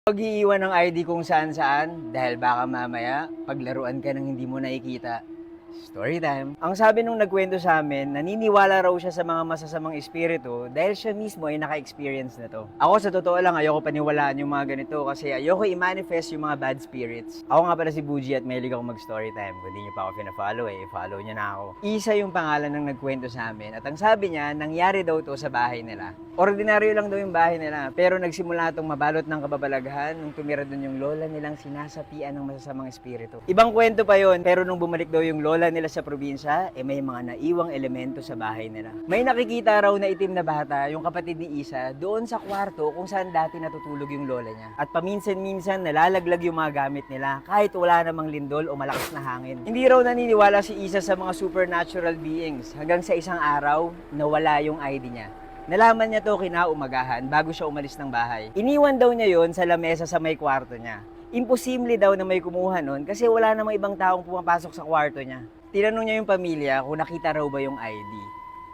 Pag-iiwan ng ID kung saan-saan dahil baka mamaya paglaruan ka ng hindi mo nakikita. Story time. Ang sabi nung nagkwento sa amin, naniniwala raw siya sa mga masasamang espiritu dahil siya mismo ay naka-experience na to. Ako sa totoo lang, ayoko paniwalaan yung mga ganito kasi ayoko i-manifest yung mga bad spirits. Ako nga pala si Buji at mahilig ako mag-story time. Kung di niyo pa ako fina-follow i-follow niyo na ako. Isa yung pangalan ng nagkwento sa amin at ang sabi niya, nangyari daw to sa bahay nila. Ordinaryo lang daw yung bahay nila, pero nagsimula itong mabalot ng kababalaghan nung tumira doon yung lola nilang sinasapian ng masasamang espiritu. Ibang kwento pa yon, pero nung bumalik daw yung lola nila sa probinsya, may mga naiwang elemento sa bahay nila. May nakikita raw na itim na bata, yung kapatid ni Isa, doon sa kwarto kung saan dati natutulog yung lola niya. At paminsan-minsan nalalaglag yung mga gamit nila kahit wala namang lindol o malakas na hangin. Hindi raw naniniwala si Isa sa mga supernatural beings hanggang sa isang araw nawala yung ID niya. Nalaman niya to kinaumagahan bago siya umalis ng bahay. Iniwan daw niya yon sa lamesa sa may kwarto niya. Imposible daw na may kumuha nun kasi wala namang ibang taong pumapasok sa kwarto niya. Tinanong niya yung pamilya kung nakita raw ba yung ID.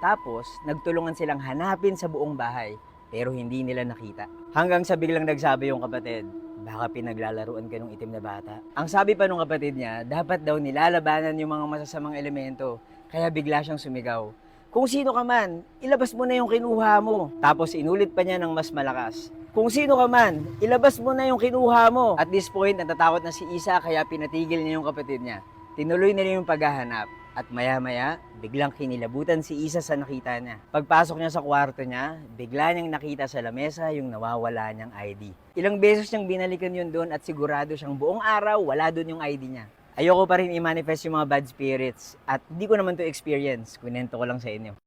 Tapos, nagtulungan silang hanapin sa buong bahay pero hindi nila nakita. Hanggang sa biglang nagsabi yung kapatid, baka pinaglalaruan ka ng itim na bata. Ang sabi pa nung kapatid niya, dapat daw nilalabanan yung mga masasamang elemento kaya bigla siyang sumigaw. Kung sino ka man, ilabas mo na yung kinuha mo. Tapos inulit pa niya ng mas malakas. Kung sino ka man, ilabas mo na yung kinuha mo. At this point, natatakot na si Isa kaya pinatigil niya yung kapatid niya. Tinuloy na niya yung paghahanap. At maya-maya, biglang kinilabutan si Isa sa nakita niya. Pagpasok niya sa kwarto niya, bigla niyang nakita sa lamesa yung nawawala niyang ID. Ilang beses niyang binalikan yun doon at sigurado siyang buong araw wala doon yung ID niya. Ayoko pa rin i-manifest yung mga bad spirits at hindi ko naman to experience. Kwento ko lang sa inyo.